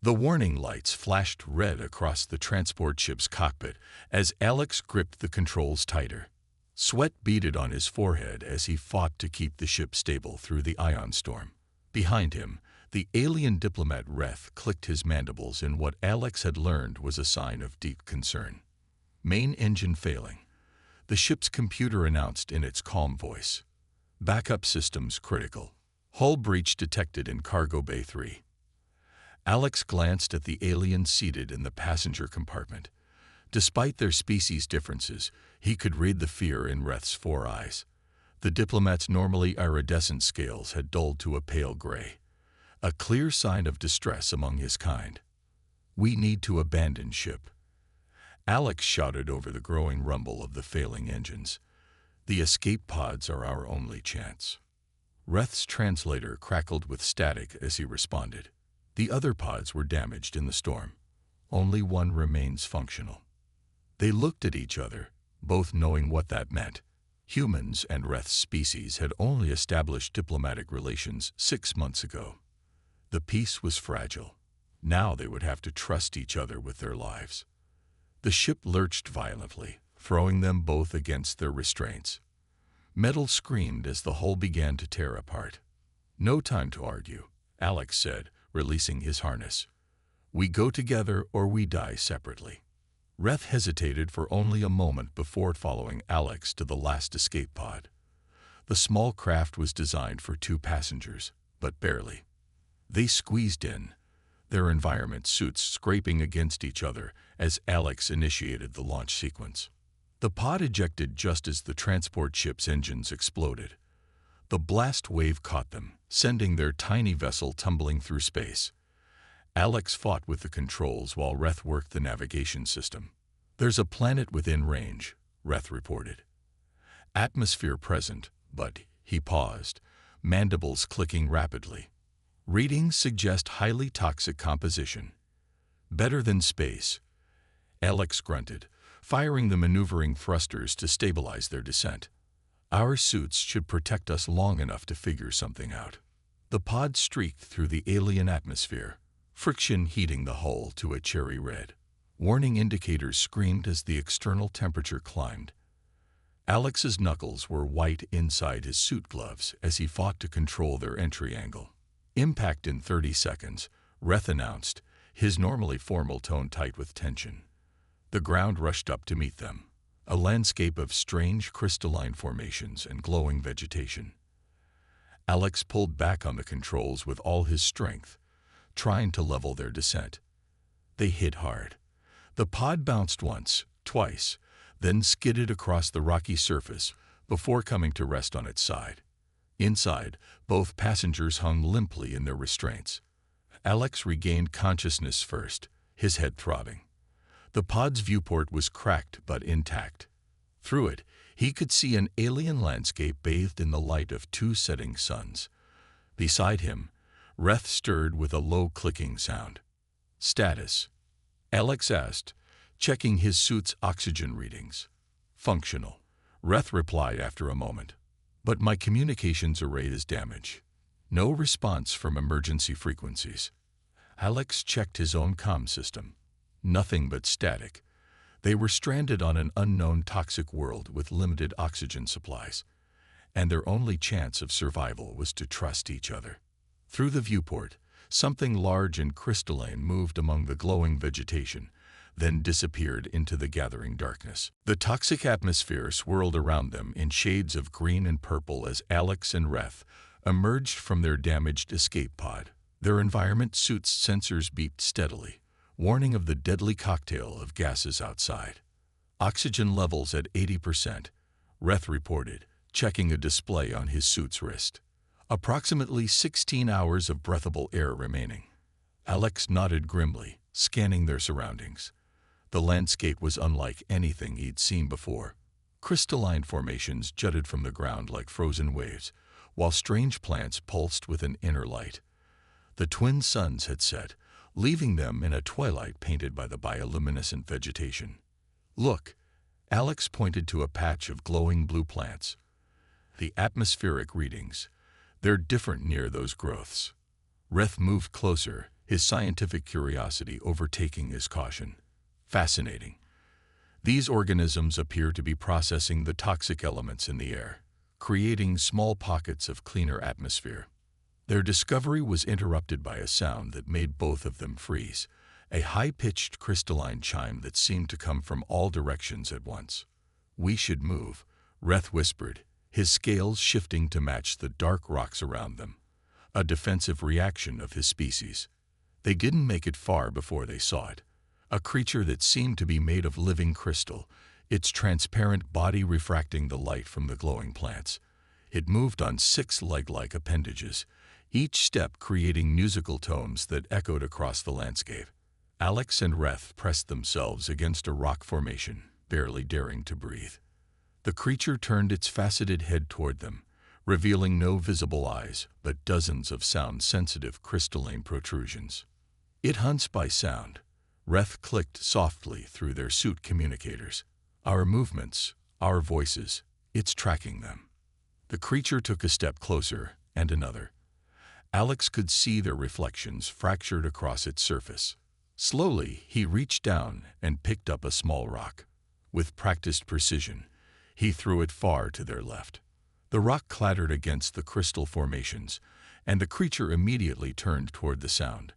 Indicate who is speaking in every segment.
Speaker 1: The warning lights flashed red across the transport ship's cockpit as Alex gripped the controls tighter. Sweat beaded on his forehead as he fought to keep the ship stable through the ion storm. Behind him, the alien diplomat Reth clicked his mandibles in what Alex had learned was a sign of deep concern. Main engine failing. The ship's computer announced in its calm voice. Backup systems critical. Hull breach detected in Cargo Bay 3. Alex glanced at the aliens seated in the passenger compartment. Despite their species differences, he could read the fear in Reth's 4 eyes. The diplomat's normally iridescent scales had dulled to a pale gray, a clear sign of distress among his kind. "We need to abandon ship," Alex shouted over the growing rumble of the failing engines. "The escape pods are our only chance." Reth's translator crackled with static as he responded. The other pods were damaged in the storm. Only one remains functional. They looked at each other, both knowing what that meant. Humans and Reth's species had only established diplomatic relations 6 months ago. The peace was fragile. Now they would have to trust each other with their lives. The ship lurched violently, throwing them both against their restraints. Metal screamed as the hull began to tear apart. "No time to argue," Alex said, releasing his harness. "We go together or we die separately." Reth hesitated for only a moment before following Alex to the last escape pod. The small craft was designed for 2 passengers, but barely. They squeezed in, their environment suits scraping against each other as Alex initiated the launch sequence. The pod ejected just as the transport ship's engines exploded. The blast wave caught them, sending their tiny vessel tumbling through space. Alex fought with the controls while Reth worked the navigation system. "There's a planet within range," Reth reported. "Atmosphere present, but," he paused, mandibles clicking rapidly. "Readings suggest highly toxic composition." "Better than space," Alex grunted, firing the maneuvering thrusters to stabilize their descent. "Our suits should protect us long enough to figure something out." The pod streaked through the alien atmosphere, friction heating the hull to a cherry red. Warning indicators screamed as the external temperature climbed. Alex's knuckles were white inside his suit gloves as he fought to control their entry angle. "Impact in 30 seconds, Reth announced, his normally formal tone tight with tension. The ground rushed up to meet them, a landscape of strange crystalline formations and glowing vegetation. Alex pulled back on the controls with all his strength, trying to level their descent. They hit hard. The pod bounced once, twice, then skidded across the rocky surface before coming to rest on its side. Inside, both passengers hung limply in their restraints. Alex regained consciousness first, his head throbbing. The pod's viewport was cracked but intact. Through it, he could see an alien landscape bathed in the light of 2 setting suns. Beside him, Reth stirred with a low clicking sound. "Status?" Alex asked, checking his suit's oxygen readings. "Functional," Reth replied after a moment. "But my communications array is damaged. No response from emergency frequencies." Alex checked his own comm system. Nothing but static. They were stranded on an unknown toxic world with limited oxygen supplies, and their only chance of survival was to trust each other. Through the viewport, something large and crystalline moved among the glowing vegetation, then disappeared into the gathering darkness. The toxic atmosphere swirled around them in shades of green and purple as Alex and Reth emerged from their damaged escape pod. Their environment suit's sensors beeped steadily, warning of the deadly cocktail of gases outside. "Oxygen levels at 80%, Reth reported, checking a display on his suit's wrist. "Approximately 16 hours of breathable air remaining." Alex nodded grimly, scanning their surroundings. The landscape was unlike anything he'd seen before. Crystalline formations jutted from the ground like frozen waves, while strange plants pulsed with an inner light. The twin suns had set, leaving them in a twilight painted by the bioluminescent vegetation. "Look," Alex pointed to a patch of glowing blue plants. "The atmospheric readings. They're different near those growths." Reth moved closer, his scientific curiosity overtaking his caution. Fascinating. These organisms appear to be processing the toxic elements in the air, creating small pockets of cleaner atmosphere. Their discovery was interrupted by a sound that made both of them freeze, a high-pitched crystalline chime that seemed to come from all directions at once. "We should move," Reth whispered, his scales shifting to match the dark rocks around them, a defensive reaction of his species. They didn't make it far before they saw it, a creature that seemed to be made of living crystal, its transparent body refracting the light from the glowing plants. It moved on 6 leg-like appendages, each step creating musical tones that echoed across the landscape. Alex and Reth pressed themselves against a rock formation, barely daring to breathe. The creature turned its faceted head toward them, revealing no visible eyes, but dozens of sound-sensitive crystalline protrusions. "It hunts by sound," Reth clicked softly through their suit communicators. "Our movements, our voices, it's tracking them." The creature took a step closer, and another. Alex could see their reflections fractured across its surface. Slowly, he reached down and picked up a small rock. With practiced precision, he threw it far to their left. The rock clattered against the crystal formations, and the creature immediately turned toward the sound,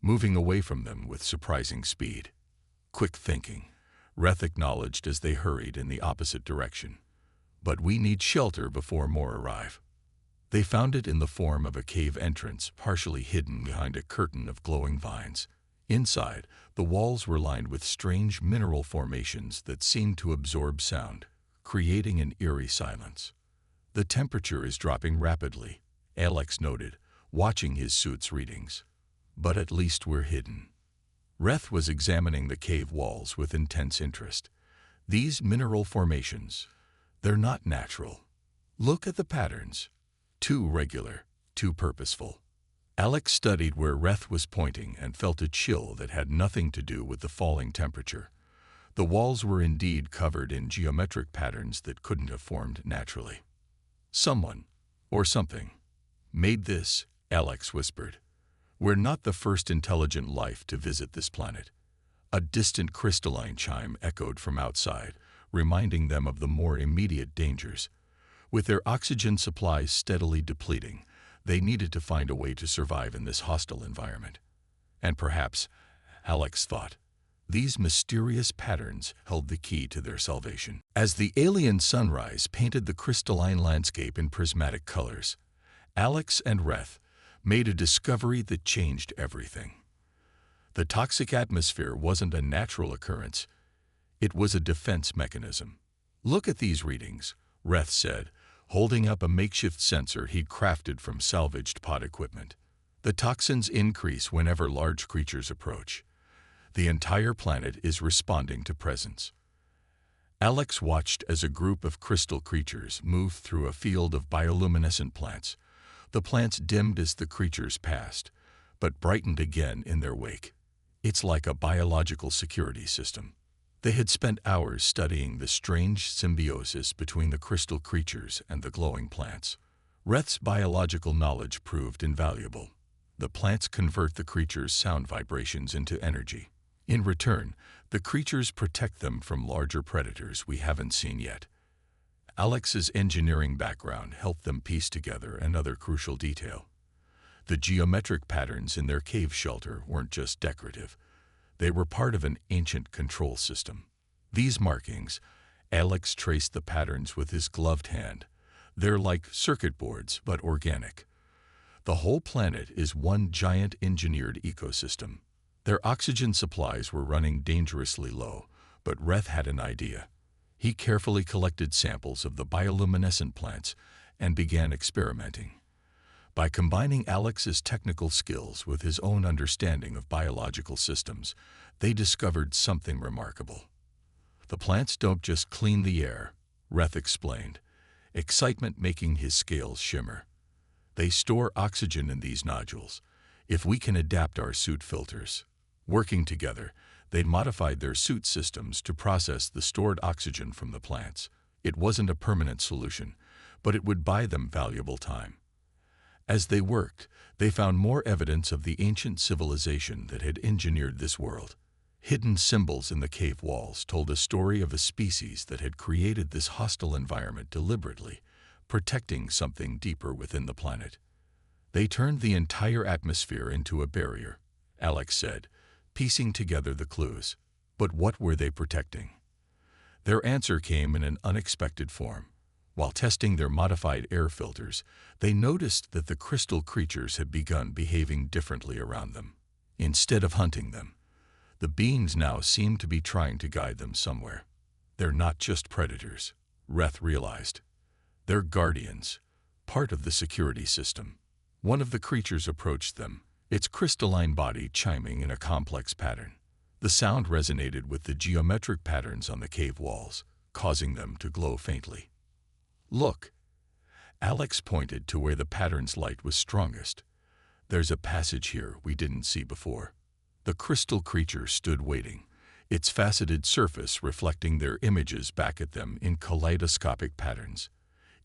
Speaker 1: moving away from them with surprising speed. "Quick thinking," Reth acknowledged as they hurried in the opposite direction. "But we need shelter before more arrive." They found it in the form of a cave entrance, partially hidden behind a curtain of glowing vines. Inside, the walls were lined with strange mineral formations that seemed to absorb sound, creating an eerie silence. "The temperature is dropping rapidly," Alex noted, watching his suit's readings. "But at least we're hidden." Reth was examining the cave walls with intense interest. "These mineral formations, they're not natural. Look at the patterns. Too regular, too purposeful." Alex studied where Reth was pointing and felt a chill that had nothing to do with the falling temperature. The walls were indeed covered in geometric patterns that couldn't have formed naturally. "Someone, or something, made this," Alex whispered. "We're not the first intelligent life to visit this planet." A distant crystalline chime echoed from outside, reminding them of the more immediate dangers. With their oxygen supplies steadily depleting, they needed to find a way to survive in this hostile environment. And perhaps, Alex thought, these mysterious patterns held the key to their salvation. As the alien sunrise painted the crystalline landscape in prismatic colors, Alex and Reth made a discovery that changed everything. The toxic atmosphere wasn't a natural occurrence. It was a defense mechanism. "Look at these readings," Reth said, holding up a makeshift sensor he'd crafted from salvaged pod equipment. "The toxins increase whenever large creatures approach. The entire planet is responding to presence." Alex watched as a group of crystal creatures moved through a field of bioluminescent plants. The plants dimmed as the creatures passed, but brightened again in their wake. It's like a biological security system. They had spent hours studying the strange symbiosis between the crystal creatures and the glowing plants. Reth's biological knowledge proved invaluable. The plants convert the creatures' sound vibrations into energy. In return, the creatures protect them from larger predators we haven't seen yet. Alex's engineering background helped them piece together another crucial detail. The geometric patterns in their cave shelter weren't just decorative. They were part of an ancient control system. These markings, Alex traced the patterns with his gloved hand. They're like circuit boards, but organic. The whole planet is one giant engineered ecosystem. Their oxygen supplies were running dangerously low, but Reth had an idea. He carefully collected samples of the bioluminescent plants and began experimenting. By combining Alex's technical skills with his own understanding of biological systems, they discovered something remarkable. "The plants don't just clean the air," Reth explained, excitement making his scales shimmer. "They store oxygen in these nodules, if we can adapt our suit filters." Working together, they'd modified their suit systems to process the stored oxygen from the plants. It wasn't a permanent solution, but it would buy them valuable time. As they worked, they found more evidence of the ancient civilization that had engineered this world. Hidden symbols in the cave walls told a story of a species that had created this hostile environment deliberately, protecting something deeper within the planet. They turned the entire atmosphere into a barrier, Alex said, piecing together the clues. But what were they protecting? Their answer came in an unexpected form. While testing their modified air filters, they noticed that the crystal creatures had begun behaving differently around them. Instead of hunting them, the beings now seemed to be trying to guide them somewhere. They're not just predators, Reth realized. They're guardians, part of the security system. One of the creatures approached them, its crystalline body chiming in a complex pattern. The sound resonated with the geometric patterns on the cave walls, causing them to glow faintly. Look! Alex pointed to where the pattern's light was strongest. There's a passage here we didn't see before. The crystal creature stood waiting, its faceted surface reflecting their images back at them in kaleidoscopic patterns.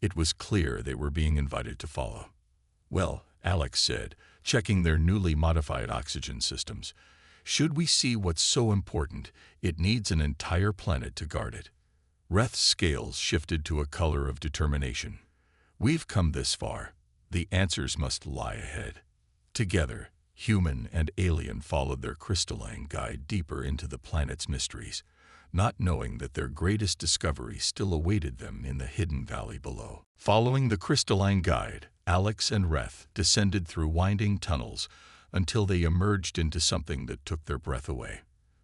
Speaker 1: It was clear they were being invited to follow. Well, Alex said, checking their newly modified oxygen systems, should we see what's so important, it needs an entire planet to guard it. Reth's scales shifted to a color of determination. We've come this far. The answers must lie ahead. Together, human and alien followed their crystalline guide deeper into the planet's mysteries, not knowing that their greatest discovery still awaited them in the hidden valley below. Following the crystalline guide, Alex and Reth descended through winding tunnels until they emerged into something that took their breath away.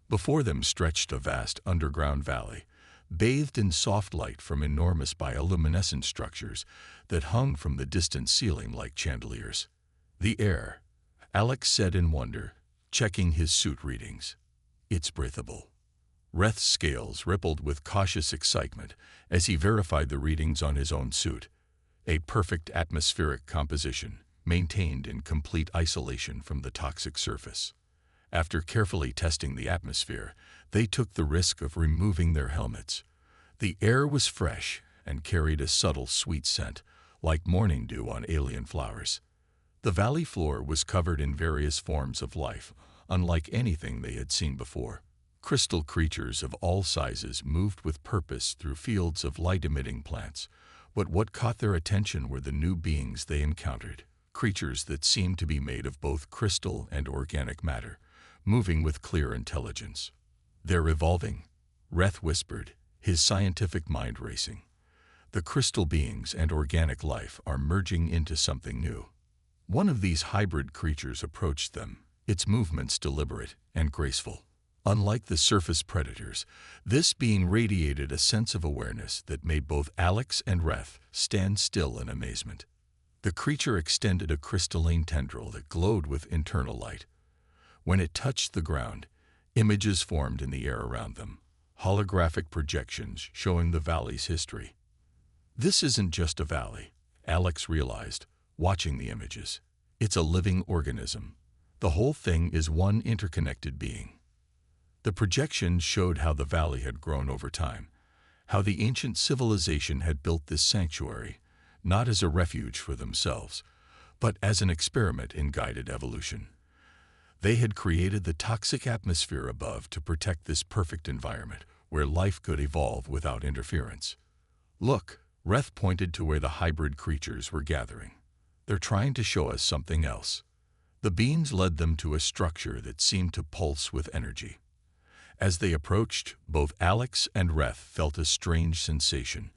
Speaker 1: Before them stretched a vast underground valley, bathed in soft light from enormous bioluminescent structures that hung from the distant ceiling like chandeliers. The air, Alex said in wonder, checking his suit readings. It's breathable. Reth's scales rippled with cautious excitement as he verified the readings on his own suit. A perfect atmospheric composition, maintained in complete isolation from the toxic surface. After carefully testing the atmosphere, they took the risk of removing their helmets. The air was fresh and carried a subtle sweet scent, like morning dew on alien flowers. The valley floor was covered in various forms of life, unlike anything they had seen before. Crystal creatures of all sizes moved with purpose through fields of light-emitting plants, but what caught their attention were the new beings they encountered, creatures that seemed to be made of both crystal and organic matter, moving with clear intelligence. They're evolving, Reth whispered, his scientific mind racing. The crystal beings and organic life are merging into something new. One of these hybrid creatures approached them, its movements deliberate and graceful. Unlike the surface predators, this being radiated a sense of awareness that made both Alex and Reth stand still in amazement. The creature extended a crystalline tendril that glowed with internal light. When it touched the ground, images formed in the air around them, holographic projections showing the valley's history. This isn't just a valley, Alex realized, watching the images. It's a living organism. The whole thing is one interconnected being. The projections showed how the valley had grown over time, how the ancient civilization had built this sanctuary, not as a refuge for themselves, but as an experiment in guided evolution. They had created the toxic atmosphere above to protect this perfect environment where life could evolve without interference. Look, Reth pointed to where the hybrid creatures were gathering. They're trying to show us something else. The beams led them to a structure that seemed to pulse with energy. As they approached, both Alex and Reth felt a strange sensation,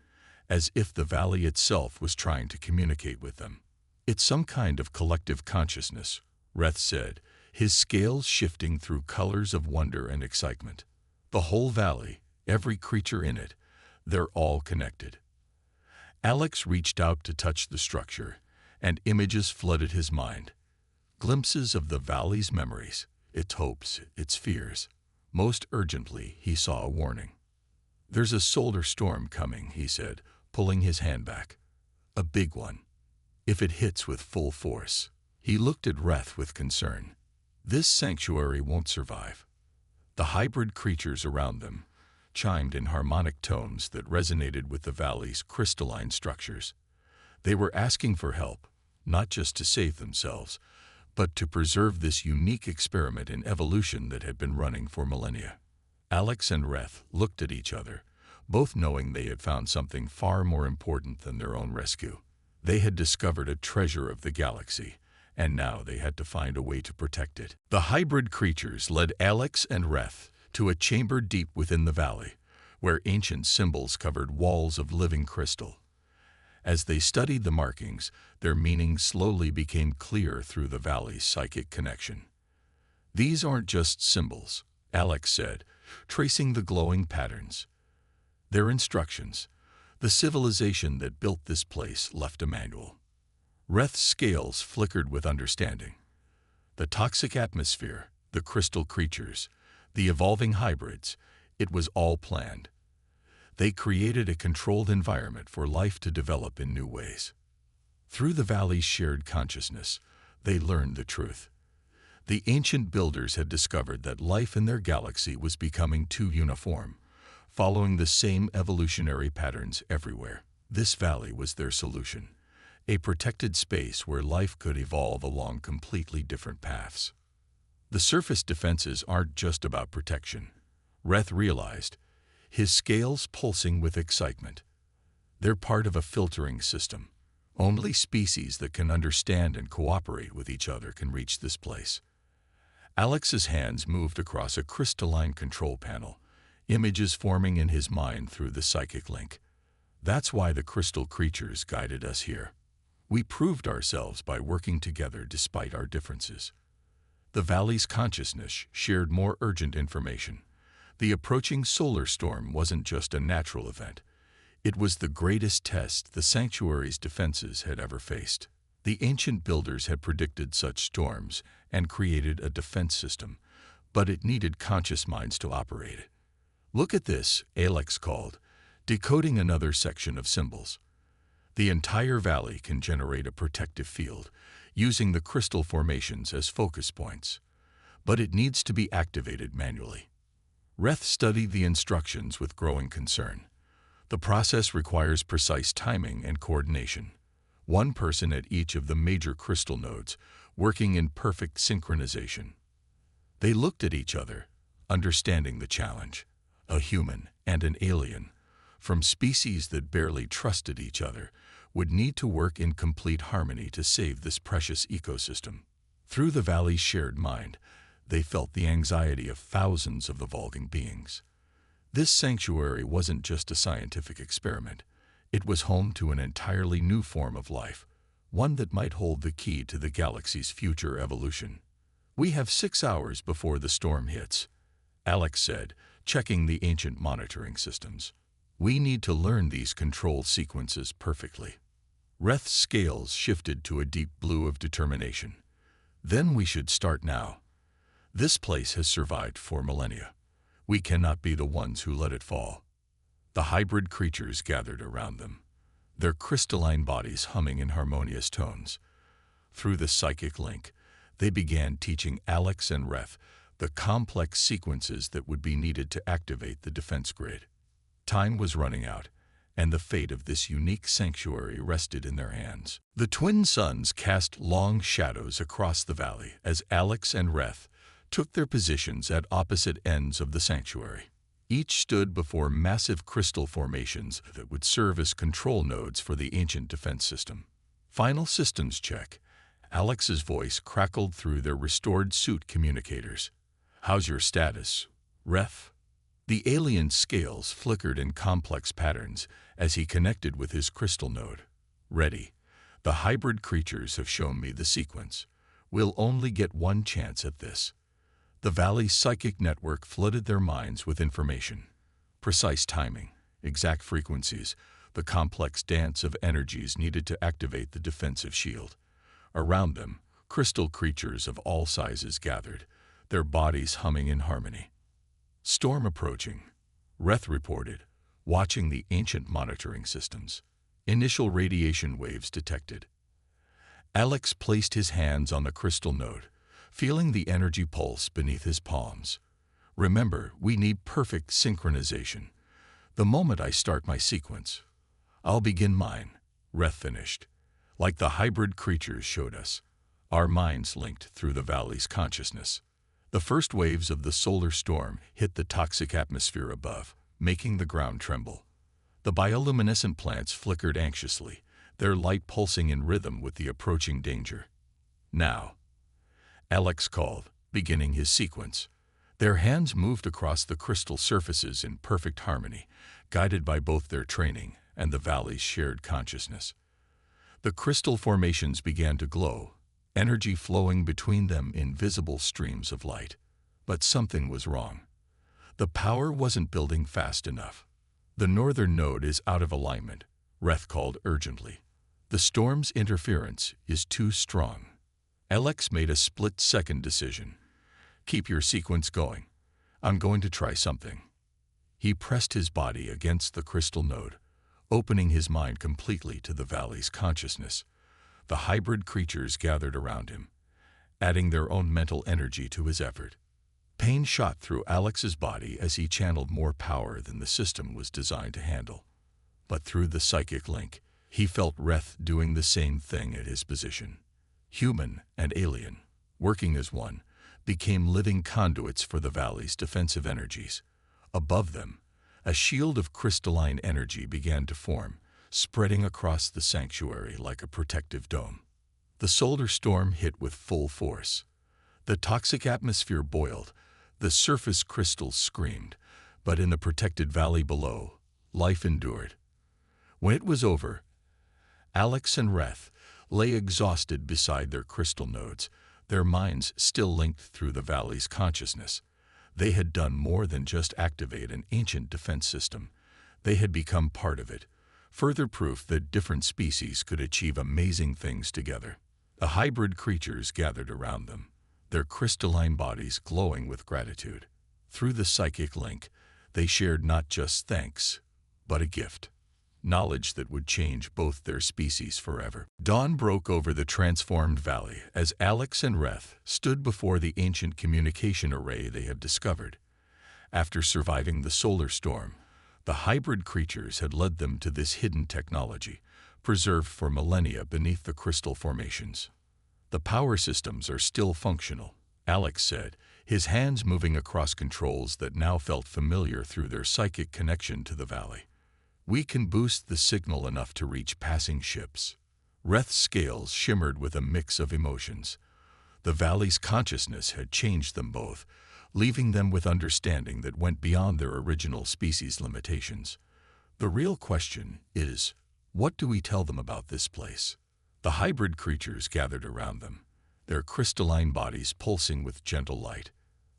Speaker 1: as if the valley itself was trying to communicate with them. It's some kind of collective consciousness, Reth said, his scales shifting through colors of wonder and excitement. The whole valley, every creature in it, they're all connected. Alex reached out to touch the structure, and images flooded his mind. Glimpses of the valley's memories, its hopes, its fears. Most urgently, he saw a warning. There's a solar storm coming, he said, pulling his hand back. A big one. If it hits with full force. He looked at Reth with concern. This sanctuary won't survive. The hybrid creatures around them chimed in harmonic tones that resonated with the valley's crystalline structures. They were asking for help, not just to save themselves, but to preserve this unique experiment in evolution that had been running for millennia. Alex and Reth looked at each other, both knowing they had found something far more important than their own rescue. They had discovered a treasure of the galaxy, and now they had to find a way to protect it. The hybrid creatures led Alex and Reth to a chamber deep within the valley, where ancient symbols covered walls of living crystal. As they studied the markings, their meaning slowly became clear through the valley's psychic connection. "These aren't just symbols," Alex said, tracing the glowing patterns. "They're instructions. The civilization that built this place left a manual." Reth's scales flickered with understanding. The toxic atmosphere, the crystal creatures, the evolving hybrids, it was all planned. They created a controlled environment for life to develop in new ways. Through the valley's shared consciousness, they learned the truth. The ancient builders had discovered that life in their galaxy was becoming too uniform, following the same evolutionary patterns everywhere. This valley was their solution, a protected space where life could evolve along completely different paths. The surface defenses aren't just about protection, Reth realized, his scales pulsing with excitement. They're part of a filtering system. Only species that can understand and cooperate with each other can reach this place. Alex's hands moved across a crystalline control panel, images forming in his mind through the psychic link. "That's why the crystal creatures guided us here. We proved ourselves by working together despite our differences." The valley's consciousness shared more urgent information. The approaching solar storm wasn't just a natural event. It was the greatest test the sanctuary's defenses had ever faced. The ancient builders had predicted such storms and created a defense system, but it needed conscious minds to operate it. "Look at this," Alex called, decoding another section of symbols. "The entire valley can generate a protective field, using the crystal formations as focus points. But it needs to be activated manually." Reth studied the instructions with growing concern. The process requires precise timing and coordination. One person at each of the major crystal nodes, working in perfect synchronization. They looked at each other, understanding the challenge. A human and an alien, from species that barely trusted each other, would need to work in complete harmony to save this precious ecosystem. Through the valley's shared mind, they felt the anxiety of thousands of evolving beings. This sanctuary wasn't just a scientific experiment. It was home to an entirely new form of life, one that might hold the key to the galaxy's future evolution. "We have 6 hours before the storm hits," Alex said, checking the ancient monitoring systems. "We need to learn these control sequences perfectly." Reth's scales shifted to a deep blue of determination. "Then we should start now. This place has survived for millennia. We cannot be the ones who let it fall." The hybrid creatures gathered around them, their crystalline bodies humming in harmonious tones. Through the psychic link, they began teaching Alex and Reth the complex sequences that would be needed to activate the defense grid. Time was running out, and the fate of this unique sanctuary rested in their hands. The twin suns cast long shadows across the valley as Alex and Reth took their positions at opposite ends of the sanctuary. Each stood before massive crystal formations that would serve as control nodes for the ancient defense system. "Final systems check." Alex's voice crackled through their restored suit communicators. "How's your status, Reth?" The alien's scales flickered in complex patterns as he connected with his crystal node. "Ready. The hybrid creatures have shown me the sequence. We'll only get one chance at this." The valley's psychic network flooded their minds with information. Precise timing, exact frequencies, the complex dance of energies needed to activate the defensive shield. Around them, crystal creatures of all sizes gathered, their bodies humming in harmony. "Storm approaching," Reth reported, watching the ancient monitoring systems. Initial radiation waves detected. Alex placed his hands on the crystal node, feeling the energy pulse beneath his palms. "Remember, we need perfect synchronization. The moment I start my sequence, I'll begin mine," Reth finished, Like the hybrid creatures showed us, our minds linked through the valley's consciousness. The first waves of the solar storm hit the toxic atmosphere above, making the ground tremble. The bioluminescent plants flickered anxiously, their light pulsing in rhythm with the approaching danger. "Now," Alex called, beginning his sequence. Their hands moved across the crystal surfaces in perfect harmony, guided by both their training and the valley's shared consciousness. The crystal formations began to glow, energy flowing between them in visible streams of light. But something was wrong. The power wasn't building fast enough. "The northern node is out of alignment," Reth called urgently. "The storm's interference is too strong." Alex made a split-second decision. "Keep your sequence going. I'm going to try something." He pressed his body against the crystal node, opening his mind completely to the valley's consciousness. The hybrid creatures gathered around him, adding their own mental energy to his effort. Pain shot through Alex's body as he channeled more power than the system was designed to handle. But through the psychic link, he felt Reth doing the same thing at his position. Human and alien, working as one, became living conduits for the valley's defensive energies. Above them, a shield of crystalline energy began to form, spreading across the sanctuary like a protective dome. The solar storm hit with full force. The toxic atmosphere boiled, the surface crystals screamed, but in the protected valley below, life endured. When it was over, Alex and Reth lay exhausted beside their crystal nodes, their minds still linked through the valley's consciousness. They had done more than just activate an ancient defense system. They had become part of it, further proof that different species could achieve amazing things together. The hybrid creatures gathered around them, their crystalline bodies glowing with gratitude. Through the psychic link, they shared not just thanks, but a gift. Knowledge that would change both their species forever. Dawn broke over the transformed valley as Alex and Reth stood before the ancient communication array they had discovered. After surviving the solar storm, the hybrid creatures had led them to this hidden technology, preserved for millennia beneath the crystal formations. "The power systems are still functional," Alex said, his hands moving across controls that now felt familiar through their psychic connection to the valley. "We can boost the signal enough to reach passing ships." Reth's scales shimmered with a mix of emotions. The valley's consciousness had changed them both, leaving them with understanding that went beyond their original species' limitations. "The real question is, what do we tell them about this place?" The hybrid creatures gathered around them, their crystalline bodies pulsing with gentle light.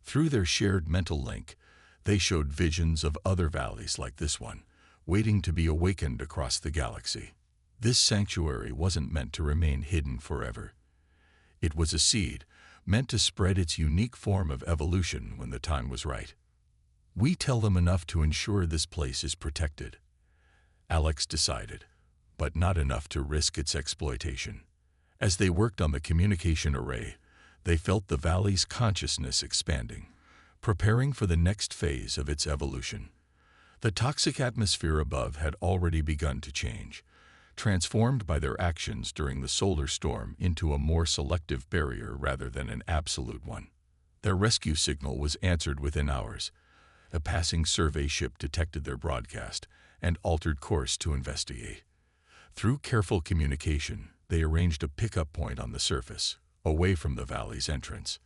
Speaker 1: Through their shared mental link, they showed visions of other valleys like this one, waiting to be awakened across the galaxy. This sanctuary wasn't meant to remain hidden forever. It was a seed, meant to spread its unique form of evolution when the time was right. "We tell them enough to ensure this place is protected," Alex decided, but not enough to risk its exploitation. As they worked on the communication array, they felt the valley's consciousness expanding, preparing for the next phase of its evolution. The toxic atmosphere above had already begun to change, transformed by their actions during the solar storm into a more selective barrier rather than an absolute one. Their rescue signal was answered within hours. A passing survey ship detected their broadcast and altered course to investigate. Through careful communication, they arranged a pickup point on the surface, away from the valley's entrance.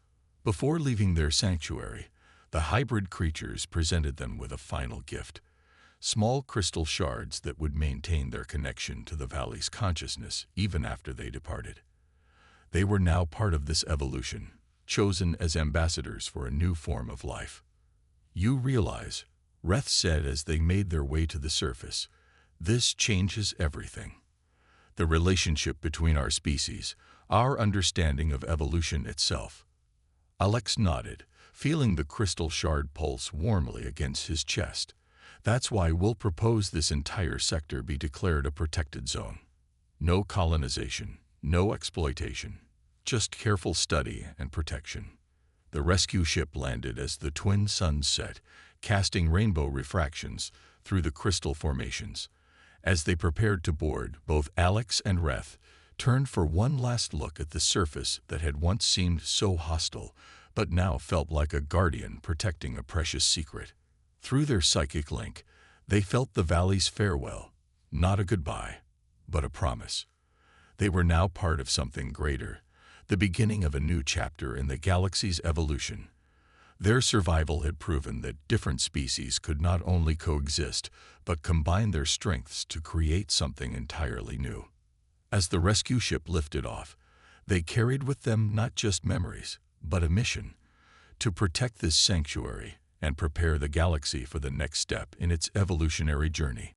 Speaker 1: Before leaving their sanctuary, the hybrid creatures presented them with a final gift: small crystal shards that would maintain their connection to the valley's consciousness even after they departed. They were now part of this evolution, chosen as ambassadors for a new form of life. "You realize," Reth said as they made their way to the surface, "this changes everything. The relationship between our species, our understanding of evolution itself." Alex nodded, feeling the crystal shard pulse warmly against his chest. "That's why we'll propose this entire sector be declared a protected zone. No colonization, no exploitation, just careful study and protection." The rescue ship landed as the twin suns set, casting rainbow refractions through the crystal formations. As they prepared to board, both Alex and Reth turned for one last look at the surface that had once seemed so hostile, but now felt like a guardian protecting a precious secret. Through their psychic link, they felt the valley's farewell, not a goodbye, but a promise. They were now part of something greater, the beginning of a new chapter in the galaxy's evolution. Their survival had proven that different species could not only coexist, but combine their strengths to create something entirely new. As the rescue ship lifted off, they carried with them not just memories, but a mission: to protect this sanctuary and prepare the galaxy for the next step in its evolutionary journey.